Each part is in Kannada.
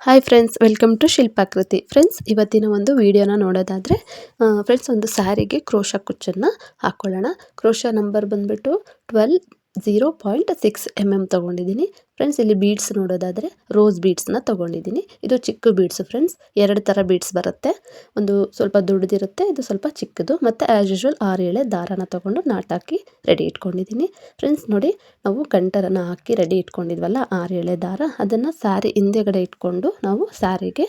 Hi friends, welcome to Shilpakruti. Friends, ಇವತ್ತಿನ ಒಂದು ವಿಡಿಯೋನ ನೋಡೋದಾದರೆ ಫ್ರೆಂಡ್ಸ್, ಒಂದು ಸ್ಯಾರಿಗೆ ಕ್ರೋಶ ಕುಚ್ಚನ್ನು ಹಾಕ್ಕೊಳ್ಳೋಣ. ಕ್ರೋಶ ನಂಬರ್ ಬಂದುಬಿಟ್ಟು 0.6 mm ತೊಗೊಂಡಿದ್ದೀನಿ. ಫ್ರೆಂಡ್ಸ್, ಇಲ್ಲಿ ಬೀಡ್ಸ್ ನೋಡೋದಾದರೆ ರೋಸ್ ಬೀಡ್ಸ್ನ ತೊಗೊಂಡಿದ್ದೀನಿ. ಇದು ಚಿಕ್ಕ ಬೀಡ್ಸು ಫ್ರೆಂಡ್ಸ್, 2 ಥರ ಬೀಡ್ಸ್ ಬರುತ್ತೆ. ಒಂದು ಸ್ವಲ್ಪ ದೊಡ್ಡದಿರುತ್ತೆ, ಇದು ಸ್ವಲ್ಪ ಚಿಕ್ಕದು. ಮತ್ತು ಆ್ಯಸ್ ಯೂಶ್ವಲ್ 6 ಎಳೆ ದಾರಾನ ತೊಗೊಂಡು ನಾಟಾಕಿ ರೆಡಿ ಇಟ್ಕೊಂಡಿದ್ದೀನಿ. ಫ್ರೆಂಡ್ಸ್ ನೋಡಿ, ನಾವು ಗಂಟರನ್ನು ಹಾಕಿ ರೆಡಿ ಇಟ್ಕೊಂಡಿದ್ವಲ್ಲ 6 ಎಳೆ ದಾರ, ಅದನ್ನು ಸ್ಯಾರಿ ಹಿಂದೆಗಡೆ ಇಟ್ಕೊಂಡು ನಾವು ಸ್ಯಾರಿಗೆ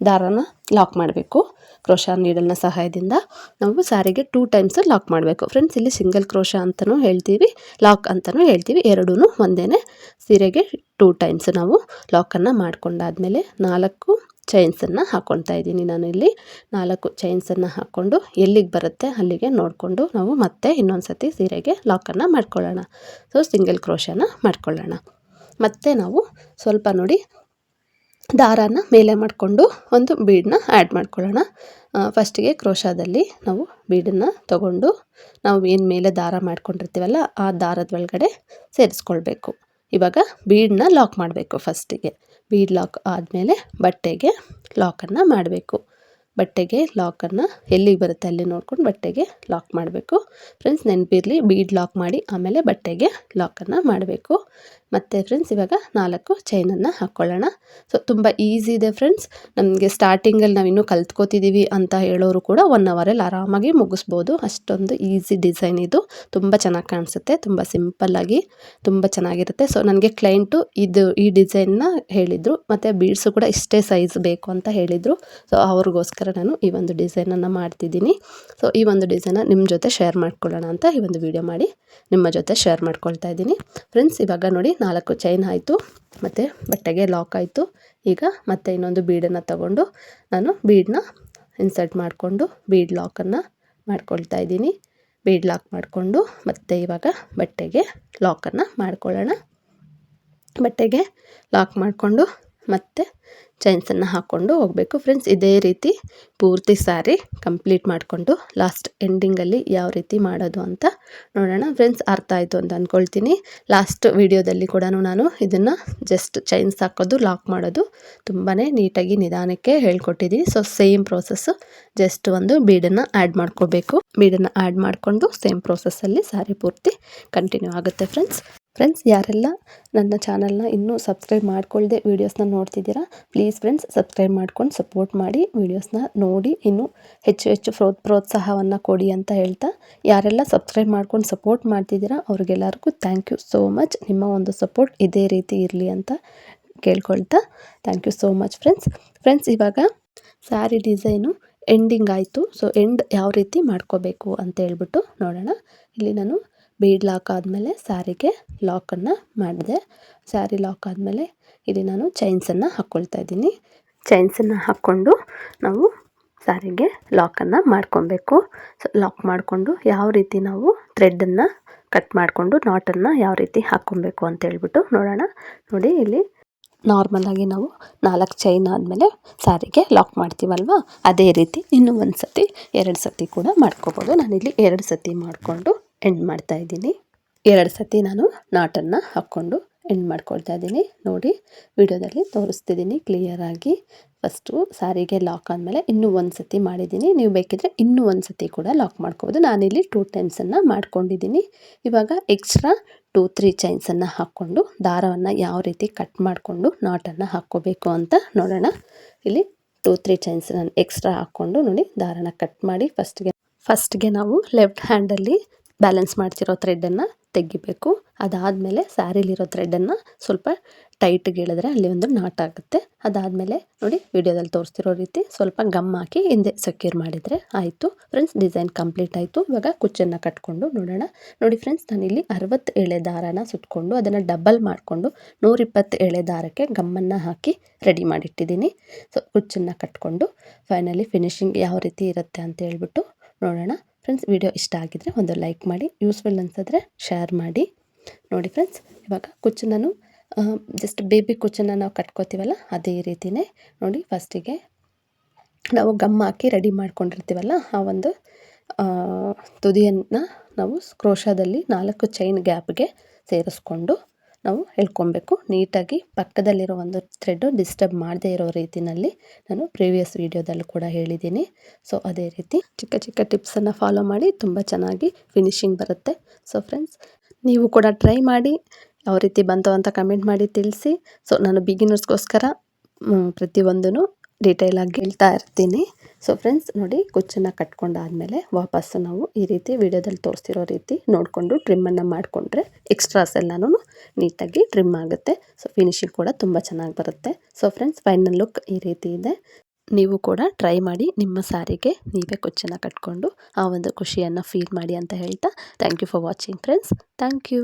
ದಾರಾನ ಲಾಕ್ ಮಾಡಬೇಕು. ಕ್ರೋಶ ನೀಡಲ್ನ ಸಹಾಯದಿಂದ ನಾವು ಸ್ಯಾರಿಗೆ 2 ಟೈಮ್ಸ್ ಲಾಕ್ ಮಾಡಬೇಕು. ಫ್ರೆಂಡ್ಸ್, ಇಲ್ಲಿ ಸಿಂಗಲ್ ಕ್ರೋಶ ಅಂತಲೂ ಹೇಳ್ತೀವಿ, ಲಾಕ್ ಅಂತಲೂ ಹೇಳ್ತೀವಿ. ಎರಡೂ ಒಂದೇ. ಸೀರೆಗೆ 2 ಟೈಮ್ಸ್ ನಾವು ಲಾಕನ್ನು ಮಾಡ್ಕೊಂಡಾದ್ಮೇಲೆ 4 ಚೈನ್ಸನ್ನು ಹಾಕ್ಕೊಳ್ತಾ ಇದ್ದೀನಿ. ನಾನು ಇಲ್ಲಿ 4 ಚೈನ್ಸನ್ನು ಹಾಕ್ಕೊಂಡು ಎಲ್ಲಿಗೆ ಬರುತ್ತೆ ಅಲ್ಲಿಗೆ ನೋಡಿಕೊಂಡು ನಾವು ಮತ್ತೆ ಇನ್ನೊಂದು ಸತಿ ಸೀರೆಗೆ ಲಾಕನ್ನು ಮಾಡ್ಕೊಳ್ಳೋಣ. ಸೊ ಸಿಂಗಲ್ ಕ್ರೋಶನ ಮಾಡ್ಕೊಳ್ಳೋಣ. ಮತ್ತು ನಾವು ಸ್ವಲ್ಪ ನೋಡಿ ದಾರಾನ ಮೇಲೆ ಮಾಡಿಕೊಂಡು ಒಂದು ಬೀಡನ್ನ ಆ್ಯಡ್ ಮಾಡ್ಕೊಳ್ಳೋಣ. ಫಸ್ಟಿಗೆ ಕ್ರೋಶಾದಲ್ಲಿ ನಾವು ಬೀಡನ್ನು ತಗೊಂಡು ನಾವು ಏನು ಮೇಲೆ ದಾರ ಮಾಡ್ಕೊಂಡಿರ್ತೀವಲ್ಲ ಆ ದಾರದ ಒಳಗಡೆ ಸೇರಿಸ್ಕೊಳ್ಬೇಕು. ಇವಾಗ ಬೀಡನ್ನ ಲಾಕ್ ಮಾಡಬೇಕು. ಫಸ್ಟಿಗೆ ಬೀಡ್ ಲಾಕ್ ಆದಮೇಲೆ ಬಟ್ಟೆಗೆ ಲಾಕನ್ನು ಮಾಡಬೇಕು. ಬಟ್ಟೆಗೆ ಲಾಕನ್ನು ಎಲ್ಲಿಗೆ ಬರುತ್ತೆ ಅಲ್ಲಿ ನೋಡ್ಕೊಂಡು ಬಟ್ಟೆಗೆ ಲಾಕ್ ಮಾಡಬೇಕು. ಫ್ರೆಂಡ್ಸ್, ನೆನಪಿರಲಿ, ಬೀಡ್ ಲಾಕ್ ಮಾಡಿ ಆಮೇಲೆ ಬಟ್ಟೆಗೆ ಲಾಕನ್ನು ಮಾಡಬೇಕು. ಮತ್ತು ಫ್ರೆಂಡ್ಸ್, ಇವಾಗ 4 ಚೈನನ್ನು ಹಾಕ್ಕೊಳ್ಳೋಣ. ಸೊ ತುಂಬ ಈಸಿ ಇದೆ ಫ್ರೆಂಡ್ಸ್. ನಮಗೆ ಸ್ಟಾರ್ಟಿಂಗಲ್ಲಿ ನಾವು ಇನ್ನೂ ಕಲ್ತ್ಕೋತಿದ್ದೀವಿ ಅಂತ ಹೇಳೋರು ಕೂಡ 1 ಅವರಲ್ಲಿ ಆರಾಮಾಗಿ ಮುಗಿಸ್ಬೋದು. ಅಷ್ಟೊಂದು ಈಸಿ ಡಿಸೈನ್ ಇದು. ತುಂಬ ಚೆನ್ನಾಗಿ ಕಾಣಿಸುತ್ತೆ, ತುಂಬ ಸಿಂಪಲ್ಲಾಗಿ ತುಂಬ ಚೆನ್ನಾಗಿರುತ್ತೆ. ಸೊ ನನಗೆ ಕ್ಲೈಂಟು ಈ ಡಿಸೈನ್ನ ಹೇಳಿದರು, ಮತ್ತು ಬೀಡ್ಸು ಕೂಡ ಇಷ್ಟೇ ಸೈಜ್ ಬೇಕು ಅಂತ ಹೇಳಿದರು. ಸೊ ಅವ್ರಿಗೋಸ್ಕರ ನಾನು ಈ ಒಂದು ಡಿಸೈನನ್ನು ಮಾಡ್ತಿದ್ದೀನಿ. ಸೊ ಈ ಒಂದು ಡಿಸೈನ ನಿಮ್ಮ ಜೊತೆ ಶೇರ್ ಮಾಡ್ಕೊಳ್ಳೋಣ ಅಂತ ಈ ಒಂದು ವಿಡಿಯೋ ಮಾಡಿ ನಿಮ್ಮ ಜೊತೆ ಶೇರ್ ಮಾಡ್ಕೊಳ್ತಾ ಇದ್ದೀನಿ. ಫ್ರೆಂಡ್ಸ್, ಇವಾಗ ನೋಡಿ 4 ಚೈನ್ ಆಯಿತು, ಮತ್ತು ಬಟ್ಟೆಗೆ ಲಾಕ್ ಆಯಿತು. ಈಗ ಮತ್ತೆ ಇನ್ನೊಂದು ಬೀಡನ್ನು ತಗೊಂಡು ನಾನು ಬೀಡನ್ನ ಇನ್ಸರ್ಟ್ ಮಾಡಿಕೊಂಡು ಬೀಡ್ ಲಾಕನ್ನು ಮಾಡ್ಕೊಳ್ತಾ ಇದ್ದೀನಿ. ಬೀಡ್ ಲಾಕ್ ಮಾಡಿಕೊಂಡು ಮತ್ತೆ ಇವಾಗ ಬಟ್ಟೆಗೆ ಲಾಕನ್ನು ಮಾಡ್ಕೊಳ್ಳೋಣ. ಬಟ್ಟೆಗೆ ಲಾಕ್ ಮಾಡಿಕೊಂಡು ಮತ್ತೆ ಚೈನ್ಸನ್ನು ಹಾಕ್ಕೊಂಡು ಹೋಗಬೇಕು. ಫ್ರೆಂಡ್ಸ್, ಇದೇ ರೀತಿ ಪೂರ್ತಿ ಸ್ಯಾರಿ ಕಂಪ್ಲೀಟ್ ಮಾಡಿಕೊಂಡು ಲಾಸ್ಟ್ ಎಂಡಿಂಗಲ್ಲಿ ಯಾವ ರೀತಿ ಮಾಡೋದು ಅಂತ ನೋಡೋಣ. ಫ್ರೆಂಡ್ಸ್, ಅರ್ಥ ಆಯಿತು ಅಂತ ಅಂದ್ಕೊಳ್ತೀನಿ. ಲಾಸ್ಟ್ ವಿಡಿಯೋದಲ್ಲಿ ಕೂಡ ನಾನು ಇದನ್ನು ಜಸ್ಟ್ ಚೈನ್ಸ್ ಹಾಕೋದು, ಲಾಕ್ ಮಾಡೋದು ತುಂಬಾ ನೀಟಾಗಿ ನಿಧಾನಕ್ಕೆ ಹೇಳ್ಕೊಟ್ಟಿದ್ದೀನಿ. ಸೊ ಸೇಮ್ ಪ್ರೋಸೆಸ್ಸು, ಜಸ್ಟ್ ಒಂದು ಬೀಡನ್ನು ಆ್ಯಡ್ ಮಾಡ್ಕೋಬೇಕು. ಬೀಡನ್ನು ಆ್ಯಡ್ ಮಾಡಿಕೊಂಡು ಸೇಮ್ ಪ್ರೋಸೆಸ್ಸಲ್ಲಿ ಸ್ಯಾರಿ ಪೂರ್ತಿ ಕಂಟಿನ್ಯೂ ಆಗುತ್ತೆ. ಫ್ರೆಂಡ್ಸ್, ಯಾರೆಲ್ಲ ನನ್ನ ಚಾನಲ್ನ ಇನ್ನೂ ಸಬ್ಸ್ಕ್ರೈಬ್ ಮಾಡ್ಕೊಳ್ಳದೆ ವೀಡಿಯೋಸ್ನ ನೋಡ್ತಿದ್ದೀರಾ, ಪ್ಲೀಸ್ ಫ್ರೆಂಡ್ಸ್ ಸಬ್ಸ್ಕ್ರೈಬ್ ಮಾಡ್ಕೊಂಡು ಸಪೋರ್ಟ್ ಮಾಡಿ, ವೀಡಿಯೋಸ್ನ ನೋಡಿ ಇನ್ನೂ ಹೆಚ್ಚು ಪ್ರೋತ್ಸಾಹವನ್ನು ಕೊಡಿ ಅಂತ ಹೇಳ್ತಾ, ಯಾರೆಲ್ಲ ಸಬ್ಸ್ಕ್ರೈಬ್ ಮಾಡ್ಕೊಂಡು ಸಪೋರ್ಟ್ ಮಾಡ್ತಿದ್ದೀರಾ ಅವ್ರಿಗೆಲ್ಲರಿಗೂ ಥ್ಯಾಂಕ್ ಯು ಸೋ ಮಚ್. ನಿಮ್ಮ ಒಂದು ಸಪೋರ್ಟ್ ಇದೇ ರೀತಿ ಇರಲಿ ಅಂತ ಕೇಳ್ಕೊಳ್ತಾ thank you so much friends. ಇವಾಗ ಸ್ಯಾರಿ ಡಿಸೈನು ಎಂಡಿಂಗ್ ಆಯಿತು. ಸೊ ಎಂಡ್ ಯಾವ ರೀತಿ ಮಾಡ್ಕೋಬೇಕು ಅಂತ ಹೇಳ್ಬಿಟ್ಟು ನೋಡೋಣ. ಇಲ್ಲಿ ನಾನು ಬೀಡ್ ಲಾಕ್ ಆದಮೇಲೆ ಸ್ಯಾರಿಗೆ ಲಾಕನ್ನು ಮಾಡಿದೆ. ಸ್ಯಾರಿ ಲಾಕ್ ಆದಮೇಲೆ ಇಲ್ಲಿ ನಾನು ಚೈನ್ಸನ್ನು ಹಾಕ್ಕೊಳ್ತಾ ಇದ್ದೀನಿ. ಚೈನ್ಸನ್ನು ಹಾಕ್ಕೊಂಡು ನಾವು ಸ್ಯಾರಿಗೆ ಲಾಕನ್ನು ಮಾಡ್ಕೊಬೇಕು. ಸೊ ಲಾಕ್ ಮಾಡಿಕೊಂಡು ಯಾವ ರೀತಿ ನಾವು ಥ್ರೆಡನ್ನು ಕಟ್ ಮಾಡಿಕೊಂಡು ನಾಟನ್ನು ಯಾವ ರೀತಿ ಹಾಕ್ಕೊಬೇಕು ಅಂತ ಹೇಳ್ಬಿಟ್ಟು ನೋಡೋಣ. ನೋಡಿ, ಇಲ್ಲಿ ನಾರ್ಮಲಾಗಿ ನಾವು 4 ಚೈನ್ ಆದಮೇಲೆ ಸ್ಯಾರಿಗೆ ಲಾಕ್ ಮಾಡ್ತೀವಲ್ವ, ಅದೇ ರೀತಿ ಇನ್ನೂ 1 ಸತಿ 2 ಸತಿ ಕೂಡ ಮಾಡ್ಕೋಬೋದು. ನಾನಿಲ್ಲಿ 2 ಸತಿ ಮಾಡಿಕೊಂಡು ಎಂಡ್ ಮಾಡ್ತಾ ಇದ್ದೀನಿ. 2 ಸತಿ ನಾನು ನಾಟನ್ನು ಹಾಕ್ಕೊಂಡು ಎಂಡ್ ಮಾಡ್ಕೊಳ್ತಾ ಇದ್ದೀನಿ. ನೋಡಿ, ವಿಡಿಯೋದಲ್ಲಿ ತೋರಿಸ್ತಿದ್ದೀನಿ ಕ್ಲಿಯರಾಗಿ. ಫಸ್ಟು ಸ್ಯಾರಿಗೆ ಲಾಕ್ ಆದಮೇಲೆ ಇನ್ನೂ 1 ಸತಿ ಮಾಡಿದ್ದೀನಿ. ನೀವು ಬೇಕಿದ್ರೆ ಇನ್ನೂ 1 ಸತಿ ಕೂಡ ಲಾಕ್ ಮಾಡ್ಕೋಬೋದು. ನಾನಿಲ್ಲಿ 2 ಟೈಮ್ಸನ್ನು ಮಾಡ್ಕೊಂಡಿದ್ದೀನಿ. ಇವಾಗ ಎಕ್ಸ್ಟ್ರಾ 2-3 ಚೈನ್ಸನ್ನು ಹಾಕ್ಕೊಂಡು ದಾರವನ್ನು ಯಾವ ರೀತಿ ಕಟ್ ಮಾಡಿಕೊಂಡು ನಾಟನ್ನು ಹಾಕ್ಕೋಬೇಕು ಅಂತ ನೋಡೋಣ. ಇಲ್ಲಿ 2-3 ಚೈನ್ಸ್ ನಾನು ಎಕ್ಸ್ಟ್ರಾ ಹಾಕ್ಕೊಂಡು ನೋಡಿ ದಾರನ ಕಟ್ ಮಾಡಿ ಫಸ್ಟ್ಗೆ ನಾವು ಲೆಫ್ಟ್ ಹ್ಯಾಂಡಲ್ಲಿ ಬ್ಯಾಲೆನ್ಸ್ ಮಾಡ್ತಿರೋ ಥ್ರೆಡನ್ನು ತೆಗಿಬೇಕು. ಅದಾದಮೇಲೆ ಸ್ಯಾರಿಲಿರೋ ಥ್ರೆಡನ್ನು ಸ್ವಲ್ಪ ಟೈಟ್ಗೆ ಎಳೆದ್ರೆ ಅಲ್ಲಿ ಒಂದು ನಾಟ್ ಆಗುತ್ತೆ. ಅದಾದಮೇಲೆ ನೋಡಿ ವಿಡಿಯೋದಲ್ಲಿ ತೋರಿಸ್ತಿರೋ ರೀತಿ ಸ್ವಲ್ಪ ಗಮ್ ಹಾಕಿ ಹಿಂದೆ ಸೆಕ್ಯೂರ್ ಮಾಡಿದರೆ ಆಯಿತು. ಫ್ರೆಂಡ್ಸ್, ಡಿಸೈನ್ ಕಂಪ್ಲೀಟ್ ಆಯಿತು. ಇವಾಗ ಕುಚ್ಚನ್ನು ಕಟ್ಕೊಂಡು ನೋಡೋಣ. ನೋಡಿ ಫ್ರೆಂಡ್ಸ್, ನಾನಿಲ್ಲಿ 60 ಎಳೆ ದಾರಾನ ಸುತ್ತಕೊಂಡು ಅದನ್ನು ಡಬಲ್ ಮಾಡಿಕೊಂಡು 120 ಎಳೆ ದಾರಕ್ಕೆ ಗಮ್ಮನ್ನು ಹಾಕಿ ರೆಡಿ ಮಾಡಿಟ್ಟಿದ್ದೀನಿ. ಸೊ ಕುಚ್ಚನ್ನು ಕಟ್ಕೊಂಡು ಫೈನಲಿ ಫಿನಿಶಿಂಗ್ ಯಾವ ರೀತಿ ಇರುತ್ತೆ ಅಂತ ಹೇಳ್ಬಿಟ್ಟು ನೋಡೋಣ. ಫ್ರೆಂಡ್ಸ್, ವಿಡಿಯೋ ಇಷ್ಟ ಆಗಿದರೆ ಒಂದು ಲೈಕ್ ಮಾಡಿ, ಯೂಸ್ಫುಲ್ ಅನಿಸಿದ್ರೆ ಶೇರ್ ಮಾಡಿ. ನೋಡಿ ಫ್ರೆಂಡ್ಸ್, ಇವಾಗ ಕುಚ್ಚು ನಾನು ಜಸ್ಟ್ ಬೇಬಿ ಕುಚ್ಚನ್ನು ನಾವು ಕಟ್ಕೋತೀವಲ್ಲ ಅದೇ ರೀತಿಯೇ ನೋಡಿ, ಫಸ್ಟಿಗೆ ನಾವು ಗಮ್ ಹಾಕಿ ರೆಡಿ ಮಾಡ್ಕೊಂಡಿರ್ತೀವಲ್ಲ ಆ ಒಂದು ತುದಿಯನ್ನು ನಾವು ಕ್ರೋಶಾದಲ್ಲಿ 4 ಚೈನ್ ಗ್ಯಾಪ್ಗೆ ಸೇರಿಸ್ಕೊಂಡು ನಾವು ಎಳ್ಕೊಬೇಕು. ನೀಟಾಗಿ ಪಕ್ಕದಲ್ಲಿರೋ ಒಂದು ಥ್ರೆಡ್ಡು ಡಿಸ್ಟರ್ಬ್ ಮಾಡದೇ ಇರೋ ರೀತಿಯಲ್ಲಿ ನಾನು ಪ್ರೀವಿಯಸ್ ವೀಡಿಯೋದಲ್ಲೂ ಕೂಡ ಹೇಳಿದ್ದೀನಿ. ಸೊ ಅದೇ ರೀತಿ ಚಿಕ್ಕ ಚಿಕ್ಕ ಟಿಪ್ಸನ್ನು ಫಾಲೋ ಮಾಡಿ ತುಂಬ ಚೆನ್ನಾಗಿ ಫಿನಿಶಿಂಗ್ ಬರುತ್ತೆ. ಸೊ ಫ್ರೆಂಡ್ಸ್, ನೀವು ಕೂಡ ಟ್ರೈ ಮಾಡಿ, ಯಾವ ರೀತಿ ಬಂತು ಅಂತ ಕಮೆಂಟ್ ಮಾಡಿ ತಿಳಿಸಿ. ಸೊ ನಾನು ಬಿಗಿನರ್ಸ್ಗೋಸ್ಕರ ಪ್ರತಿಯೊಂದೂ ಡೀಟೇಲಾಗಿ ಹೇಳ್ತಾ ಇರ್ತೀನಿ. ಸೊ ಫ್ರೆಂಡ್ಸ್ ನೋಡಿ, ಕುಚ್ಚನ್ನು ಕಟ್ಕೊಂಡಾದಮೇಲೆ ವಾಪಸ್ಸು ನಾವು ಈ ರೀತಿ ವಿಡಿಯೋದಲ್ಲಿ ತೋರಿಸ್ತಿರೋ ರೀತಿ ನೋಡಿಕೊಂಡು ಟ್ರಿಮ್ಮನ್ನು ಮಾಡಿಕೊಂಡ್ರೆ ಎಕ್ಸ್ಟ್ರಾಸ್ ಎಲ್ಲನೂ ನೀಟಾಗಿ ಟ್ರಿಮ್ ಆಗುತ್ತೆ. ಸೊ ಫಿನಿಶಿಂಗ್ ಕೂಡ ತುಂಬ ಚೆನ್ನಾಗಿ ಬರುತ್ತೆ. ಸೊ ಫ್ರೆಂಡ್ಸ್, ಫೈನಲ್ ಲುಕ್ ಈ ರೀತಿ ಇದೆ. ನೀವು ಕೂಡ ಟ್ರೈ ಮಾಡಿ, ನಿಮ್ಮ ಸ್ಯಾರಿಗೆ ನೀವೇ ಕುಚ್ಚನ್ನು ಕಟ್ಕೊಂಡು ಆ ಒಂದು ಖುಷಿಯನ್ನು ಫೀಲ್ ಮಾಡಿ ಅಂತ ಹೇಳ್ತಾ, thank you for watching friends. Thank you.